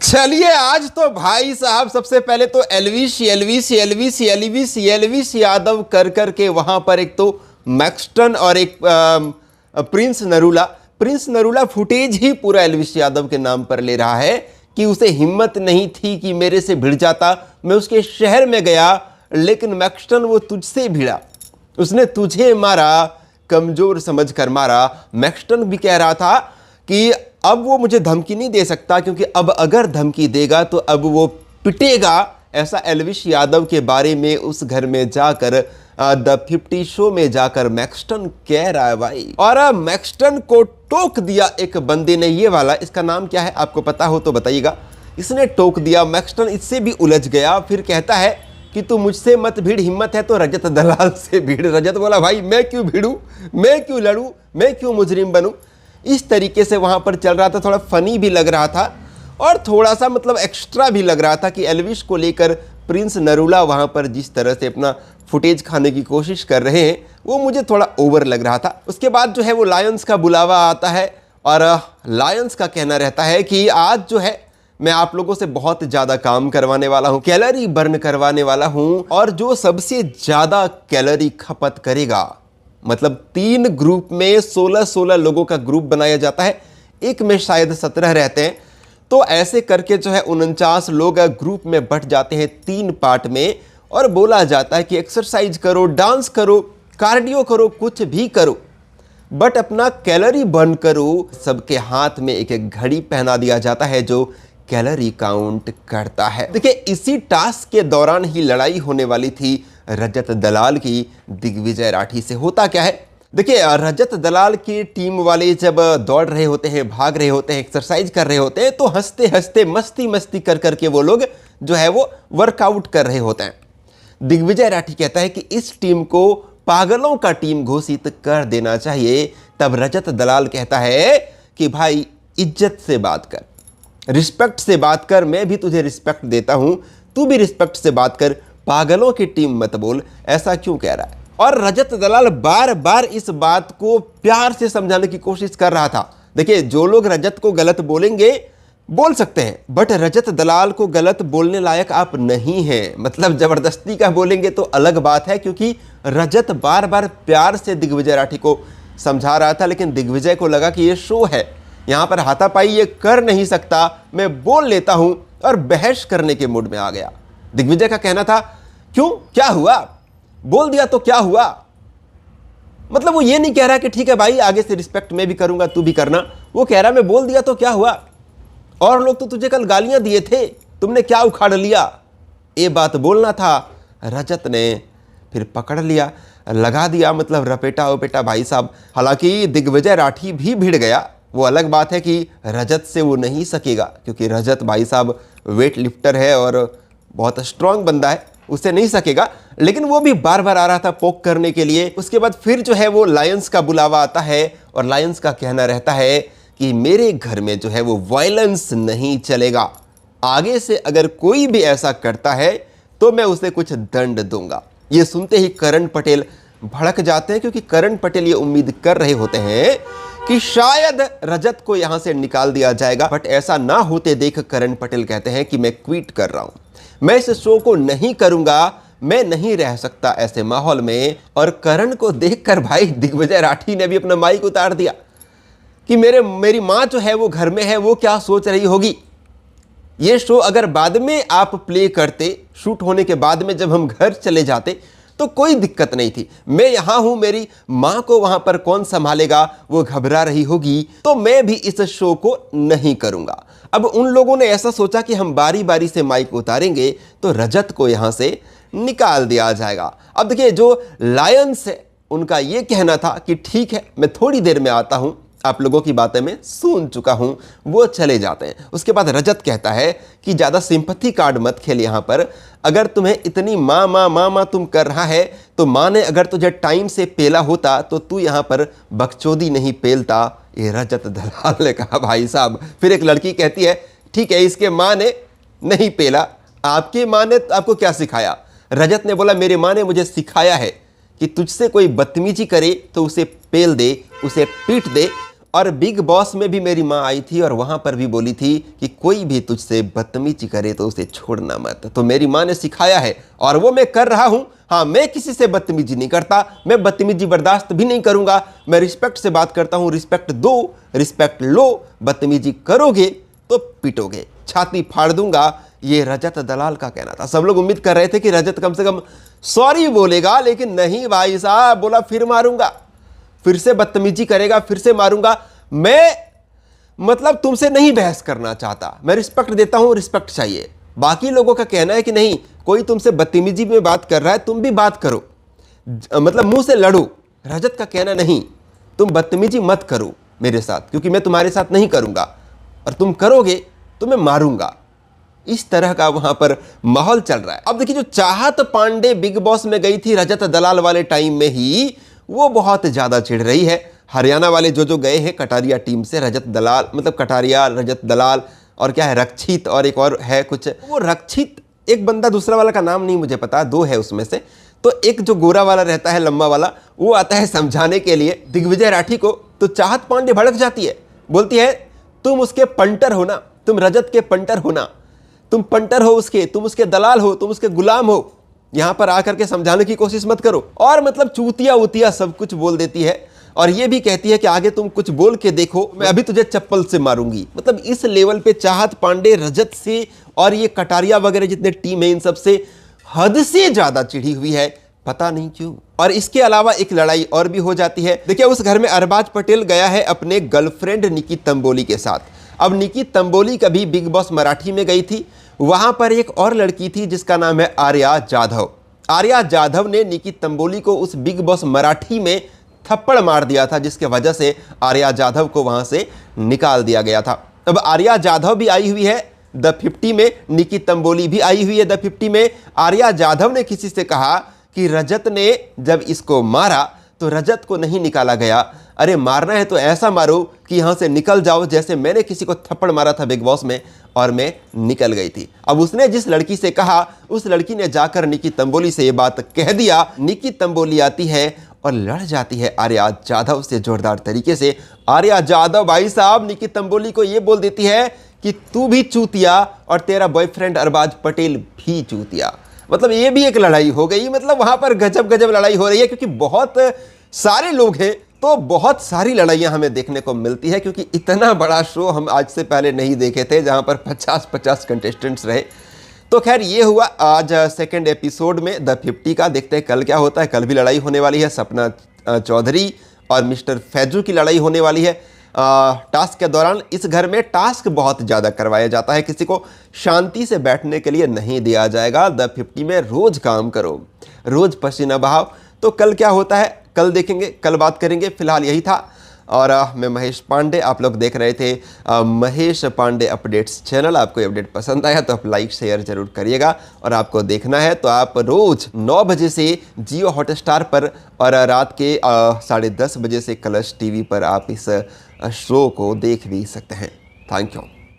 चलिए आज तो भाई साहब सबसे पहले तो एलविस यादव कर करके वहां पर एक तो मैक्सटन और एक प्रिंस नरूला फुटेज ही पूरा एलविस यादव के नाम पर ले रहा है कि उसे हिम्मत नहीं थी कि मेरे से भिड़ जाता। मैं उसके शहर में गया लेकिन मैक्सटन वो तुझसे भिड़ा, उसने तुझे मारा, कमजोर समझकर मारा। मैक्सटन भी कह रहा था कि अब वो मुझे धमकी नहीं दे सकता क्योंकि अब अगर धमकी देगा तो अब वो पिटेगा। ऐसा एलविस यादव के बारे में उस घर में जाकर द 50 शो में जाकर मैक्सटन कह रहा है भाई। और मैक्सटन को टोक दिया एक बंदे ने, ये वाला, इसका नाम क्या है आपको पता हो तो बताइएगा। इसने टोक दिया, मैक्सटन इससे भी उलझ गया। फिर कहता है कि तू मुझसे मत भिड़, हिम्मत है तो रजत दलाल से भिड़। रजत बोला भाई मैं क्यों भिड़ूं, मैं क्यों लड़ूं, मैं क्यों मुजरिम बनूं। इस तरीके से वहां पर चल रहा था। थोड़ा फनी भी लग रहा था और थोड़ा सा मतलब एक्स्ट्रा भी लग रहा था कि एलविस को लेकर प्रिंस नरूला वहां पर जिस तरह से अपना फुटेज खाने की कोशिश कर रहे हैं वो मुझे थोड़ा ओवर लग रहा था। उसके बाद जो है वो लायंस का बुलावा आता है और लायंस का कहना रहता है कि आज जो है मैं आप लोगों से बहुत ज्यादा काम करवाने वाला हूं, कैलोरी बर्न करवाने वाला हूं। और जो सबसे ज्यादा कैलोरी खपत करेगा, मतलब 3 ग्रुप में 16-16 लोगों का ग्रुप बनाया जाता है, एक में शायद 17 रहते हैं, तो ऐसे करके जो है 49 लोग ग्रुप में बट जाते हैं 3 पार्ट में। और बोला जाता है कि एक्सरसाइज करो, डांस करो, कार्डियो करो, कुछ भी करो, बट अपना कैलोरी बर्न करो। सबके हाथ में एक एक घड़ी पहना दिया जाता है जो कैलोरी काउंट करता है। देखिए इसी टास्क के दौरान ही लड़ाई होने वाली थी रजत दलाल की दिग्विजय राठी से। होता क्या है, देखिए रजत दलाल की टीम वाले जब दौड़ रहे होते हैं, भाग रहे होते हैं, एक्सरसाइज कर रहे होते हैं, तो हंसते हंसते मस्ती मस्ती कर करके वो लोग जो है वो वर्कआउट कर रहे होते हैं। दिग्विजय राठी कहता है कि इस टीम को पागलों का टीम घोषित कर देना चाहिए। तब रजत दलाल कहता है कि भाई इज्जत से बात कर, रिस्पेक्ट से बात कर, मैं भी तुझे रिस्पेक्ट देता हूं, तू भी रिस्पेक्ट से बात कर, पागलों की टीम मत बोल। ऐसा क्यों कह रहा है? और रजत दलाल बार बार इस बात को प्यार से समझाने की कोशिश कर रहा था। देखिए जो लोग रजत को गलत बोलेंगे बोल सकते हैं, बट रजत दलाल को गलत बोलने लायक आप नहीं हैं। मतलब जबरदस्ती का बोलेंगे तो अलग बात है, क्योंकि रजत बार बार प्यार से दिग्विजय राठी को समझा रहा था। लेकिन दिग्विजय को लगा कि ये शो है, यहां पर हाथापाई ये कर नहीं सकता, मैं बोल लेता हूं, और बहस करने के मूड में आ गया। दिग्विजय का कहना था क्यों, क्या हुआ, बोल दिया तो क्या हुआ। मतलब वो ये नहीं कह रहा कि ठीक है भाई आगे से रिस्पेक्ट मैं भी करूंगा तू भी करना, वो कह रहा मैं बोल दिया तो क्या हुआ, और लोग तो तुझे कल गालियां दिए थे, तुमने क्या उखाड़ लिया। ये बात बोलना था। रजत ने फिर पकड़ लिया, लगा दिया, मतलब रपेटा वपेटा भाई साहब। हालांकि दिग्विजय राठी भी भिड़ गया, वो अलग बात है कि रजत से वो नहीं सकेगा, क्योंकि रजत भाई साहब वेट लिफ्टर है और बहुत स्ट्रांग बंदा है, उससे नहीं सकेगा। लेकिन वो भी बार बार आ रहा था पोक करने के लिए। उसके बाद फिर जो है वो लायंस का बुलावा आता है और लायंस का कहना रहता है कि मेरे घर में जो है वो वायलेंस नहीं चलेगा, आगे से अगर कोई भी ऐसा करता है तो मैं उसे कुछ दंड दूंगा। ये सुनते ही करण पटेल भड़क जाते हैं, क्योंकि करण पटेल ये उम्मीद कर रहे होते हैं कि शायद रजत को यहां से निकाल दिया जाएगा। बट ऐसा ना होते देख करण पटेल कहते हैं कि मैं क्विट कर रहा हूं, मैं इस शो को नहीं करूंगा, मैं नहीं रह सकता ऐसे माहौल में। और करण को देखकर भाई दिग्विजय राठी ने भी अपना माइक उतार दिया कि मेरी मां जो है वो घर में है, वो क्या सोच रही होगी। ये शो अगर बाद में आप प्ले करते, शूट होने के बाद में जब हम घर चले जाते तो कोई दिक्कत नहीं थी, मैं यहां हूं, मेरी मां को वहां पर कौन संभालेगा, वो घबरा रही होगी, तो मैं भी इस शो को नहीं करूंगा। अब उन लोगों ने ऐसा सोचा कि हम बारी बारी से माइक उतारेंगे तो रजत को यहां से निकाल दिया जाएगा। अब देखिए जो लायंस है उनका ये कहना था कि ठीक है मैं थोड़ी देर में आता हूं, आप लोगों की बातें मैं सुन चुका हूं, वो चले जाते हैं। उसके बाद रजत कहता है कि ज़्यादा सिंपैथी कार्ड मत खेल यहाँ पर, अगर तुम्हें इतनी माँ माँ माँ माँ तुम कर रहा है तो माँ ने अगर तुझे टाइम से पेला होता तो तू यहाँ पर बकचोदी नहीं पेलता। ये रजत दलाल ने कहा भाई साहब। फिर एक लड़की कहती है ठीक है इसके माँ ने नहीं पेला, आपकी माँ ने आपको क्या सिखाया। रजत ने बोला मेरी माँ ने मुझे सिखाया है कि तुझसे कोई बदतमीजी करे तो उसे पेल दे, उसे पीट दे, और बिग बॉस में भी मेरी माँ आई थी और वहां पर भी बोली थी कि कोई भी तुझसे बदतमीजी करे तो उसे छोड़ना मत। तो मेरी माँ ने सिखाया है और वो मैं कर रहा हूं। हाँ, मैं किसी से बदतमीजी नहीं करता, मैं बदतमीजी बर्दाश्त भी नहीं करूंगा। मैं रिस्पेक्ट से बात करता हूं, रिस्पेक्ट दो, रिस्पेक्ट लो। बदतमीजी करोगे तो पिटोगे, छाती फाड़ दूंगा। ये रजत दलाल का कहना था। सब लोग उम्मीद कर रहे थे कि रजत कम से कम सॉरी बोलेगा, लेकिन नहीं भाई साहब, बोला फिर मारूंगा, फिर से बदतमीजी करेगा, फिर से मारूंगा। मैं मतलब तुमसे नहीं बहस करना चाहता, मैं रिस्पेक्ट देता हूं, रिस्पेक्ट चाहिए। बाकी लोगों का कहना है कि नहीं, कोई तुमसे बदतमीजी में बात कर रहा है, तुम भी बात करो, मतलब मुंह से लड़ो। रजत का कहना नहीं, तुम बदतमीजी मत करो मेरे साथ, क्योंकि मैं तुम्हारे साथ नहीं करूंगा, और तुम करोगे तो मैं मारूंगा। इस तरह का वहां पर माहौल चल रहा है। अब देखिए, जो चाहत पांडे बिग बॉस में गई थी रजत दलाल वाले टाइम में ही, वो बहुत ज्यादा चिढ़ रही है। हरियाणा वाले जो गए हैं कटारिया टीम से, रजत दलाल, मतलब कटारिया, रजत दलाल, और क्या है, रक्षित, और एक और है कुछ, वो रक्षित, एक बंदा, दूसरा वाला का नाम नहीं मुझे पता, दो है उसमें से। तो एक जो गोरा वाला रहता है, लंबा वाला, वो आता है समझाने के लिए दिग्विजय राठी को। तो चाहत पांडे भड़क जाती है, बोलती है तुम उसके पंटर हो ना, तुम रजत के पंटर हो ना, तुम पंटर हो उसके, तुम उसके दलाल हो, तुम उसके गुलाम हो, यहां पर आकर के समझाने की कोशिश मत करो। और मतलब चूतिया उतिया सब कुछ बोल देती है, और ये भी कहती है कि आगे तुम कुछ बोल के देखो, मैं अभी तुझे चप्पल से मारूंगी। मतलब इस लेवल पे चाहत पांडे रजत से और ये कटारिया वगैरह जितने टीम है इन सब से हद से ज्यादा चिढ़ी हुई है, पता नहीं क्यों। और इसके अलावा एक लड़ाई और भी हो जाती है। देखिए, उस घर में अरबाज पटेल गया है अपने गर्लफ्रेंड निकी तंबोली के साथ। अब निकी तंबोली कभी बिग बॉस मराठी में गई थी, वहां पर एक और लड़की थी जिसका नाम है आर्या जाधव। आर्या जाधव ने निकी तंबोली को उस बिग बॉस मराठी में थप्पड़ मार दिया था, जिसके वजह से आर्या जाधव को वहां से निकाल दिया गया था। अब आर्या जाधव भी आई हुई है द 50 में, निकी तंबोली भी आई हुई है द 50 में। आर्या जाधव ने किसी से कहा कि रजत ने जब इसको मारा तो रजत को नहीं निकाला गया, अरे मारना है तो ऐसा मारो कि यहां से निकल जाओ, जैसे मैंने किसी को थप्पड़ मारा था बिग बॉस में और मैं निकल गई थी। अब उसने जिस लड़की से कहा, उस लड़की ने जाकर निकी तंबोली से ये बात कह दिया। निकी तंबोली आती है और लड़ जाती है आर्या जाधव से जोरदार तरीके से। आर्या जाधव भाई साहब निकी तंबोली को ये बोल देती है कि तू भी चूतिया और तेरा बॉयफ्रेंड अरबाज पटेल भी चूतिया। मतलब ये भी एक लड़ाई हो गई। मतलब वहां पर गजब गजब लड़ाई हो रही है, क्योंकि बहुत सारे लोग हैं तो बहुत सारी लड़ाइयां हमें देखने को मिलती है, क्योंकि इतना बड़ा शो हम आज से पहले नहीं देखे थे जहां पर 50-50 कंटेस्टेंट्स रहे। तो खैर ये हुआ आज सेकंड एपिसोड में द 50 का। देखते हैं कल क्या होता है। कल भी लड़ाई होने वाली है, सपना चौधरी और मिस्टर फैजू की लड़ाई होने वाली है। टास्क के दौरान इस घर में टास्क बहुत ज़्यादा करवाया जाता है, किसी को शांति से बैठने के लिए नहीं दिया जाएगा। द 50 में रोज़ काम करो, रोज़ पसीना बहाओ। तो कल क्या होता है कल देखेंगे, कल बात करेंगे। फिलहाल यही था, और मैं महेश पांडे, आप लोग देख रहे थे महेश पांडे अपडेट्स चैनल। आपको ये अपडेट पसंद आया तो आप लाइक शेयर जरूर करिएगा, और आपको देखना है तो आप रोज़ 9 बजे से जियो हॉटस्टार पर और रात के 10:30 बजे से कलर्स टीवी पर आप इस शो को देख भी सकते हैं। Thank you.